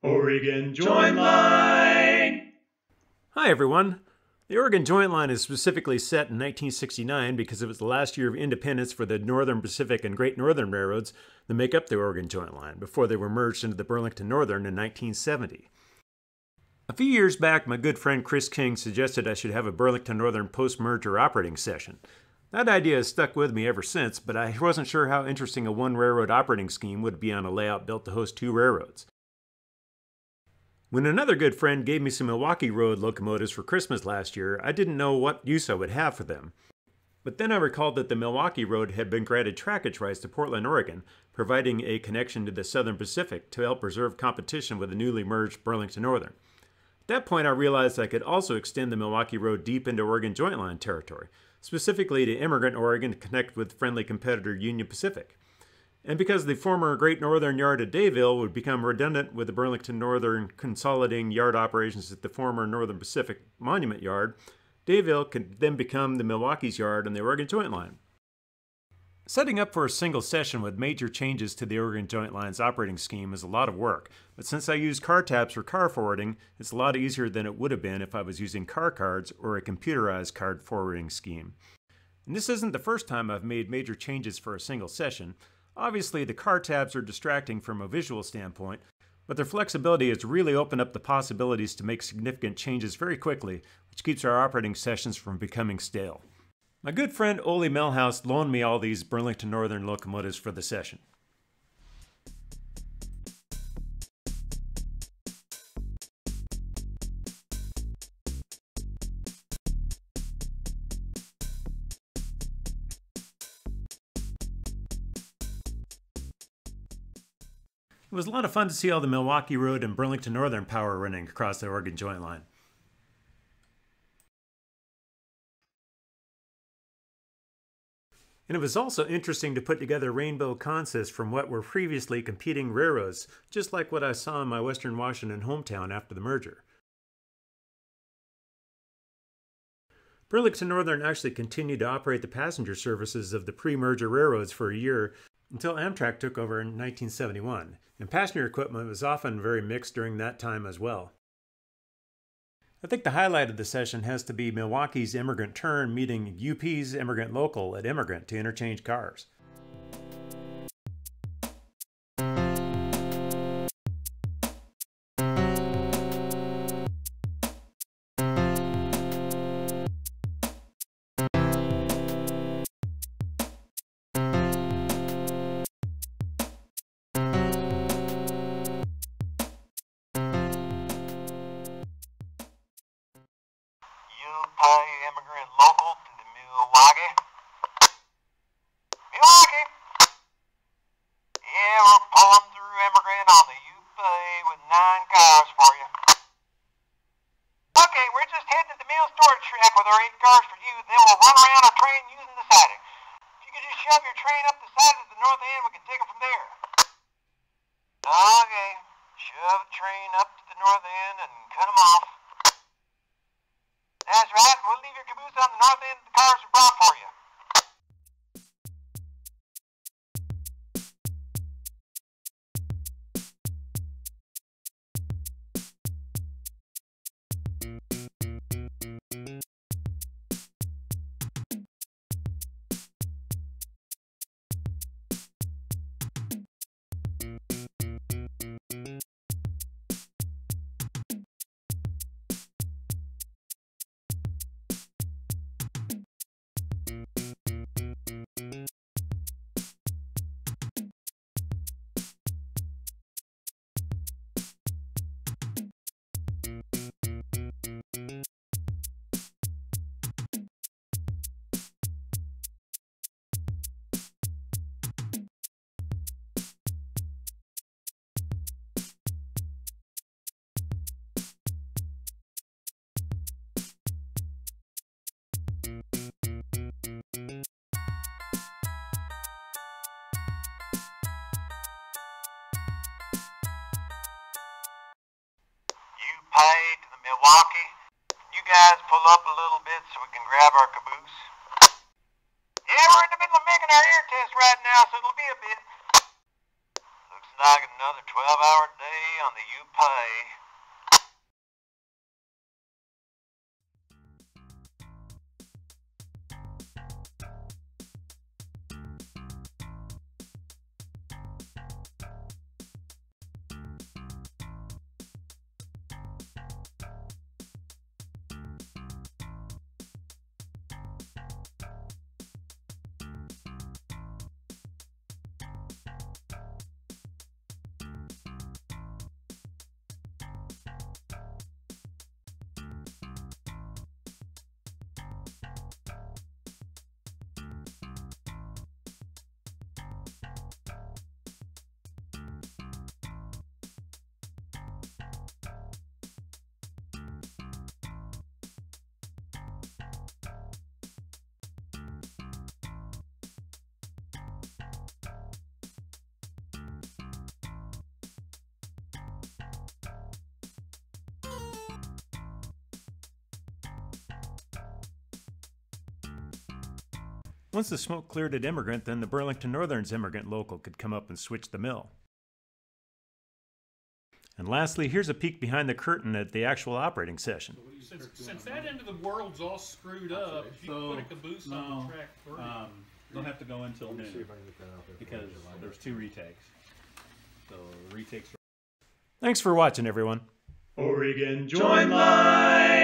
Oregon Joint Line! Hi everyone. The Oregon Joint Line is specifically set in 1969 because it was the last year of independence for the Northern Pacific and Great Northern Railroads that make up the Oregon Joint Line before they were merged into the Burlington Northern in 1970. A few years back, my good friend Chris King suggested I should have a Burlington Northern post-merger operating session. That idea has stuck with me ever since, but I wasn't sure how interesting a one-railroad operating scheme would be on a layout built to host two railroads. When another good friend gave me some Milwaukee Road locomotives for Christmas last year, I didn't know what use I would have for them. But then I recalled that the Milwaukee Road had been granted trackage rights to Portland, Oregon, providing a connection to the Southern Pacific to help preserve competition with the newly merged Burlington Northern. At that point, I realized I could also extend the Milwaukee Road deep into Oregon Joint Line territory, specifically to Emigrant, Oregon, to connect with friendly competitor Union Pacific. And because the former Great Northern Yard at Dayville would become redundant with the Burlington Northern consolidating yard operations at the former Northern Pacific Monument Yard, Dayville could then become the Milwaukee's yard on the Oregon Joint Line. Setting up for a single session with major changes to the Oregon Joint Line's operating scheme is a lot of work, but since I use car tabs for car forwarding, it's a lot easier than it would have been if I was using car cards or a computerized card forwarding scheme. And this isn't the first time I've made major changes for a single session. Obviously, the car tabs are distracting from a visual standpoint, but their flexibility has really opened up the possibilities to make significant changes very quickly, which keeps our operating sessions from becoming stale. My good friend Ole Melhouse loaned me all these Burlington Northern locomotives for the session. It was a lot of fun to see all the Milwaukee Road and Burlington Northern power running across the Oregon Joint Line. And it was also interesting to put together rainbow consists from what were previously competing railroads, just like what I saw in my Western Washington hometown after the merger. Burlington Northern actually continued to operate the passenger services of the pre-merger railroads for a year until Amtrak took over in 1971, and passenger equipment was often very mixed during that time as well. I think the highlight of the session has to be Milwaukee's Emigrant Turn meeting UP's Emigrant Local at Emigrant to interchange cars. Emigrant Local to the Milwaukee. Milwaukee! Yeah, we're pulling through Emigrant on the Interbay with 9 cars for you. Okay, we're just heading to the mail storage track with our 8 cars for you, then we'll run around our train using the siding. If you could just shove your train up the side of the north end, we can take it from there. Okay, shove the train up to the north end and cut them off. That's right, we'll leave your caboose on the north end of the cars are brought for you. Pay to the Milwaukee. You guys pull up a little bit so we can grab our caboose. Yeah, we're in the middle of making our airtest right now, so it'll be a bit. Looks like another 12-hour day on the you pay. Once the smoke cleared at Immigrant, then the Burlington Northern's Immigrant local could come up and switch the mill. And lastly, here's a peek behind the curtain at the actual operating session. Since that end of the world's all screwed up, if you put a caboose on the track 3. They'll have to go until noon because there's 2 retakes. So the retakes. Thanks for watching, everyone. Oregon Join Line!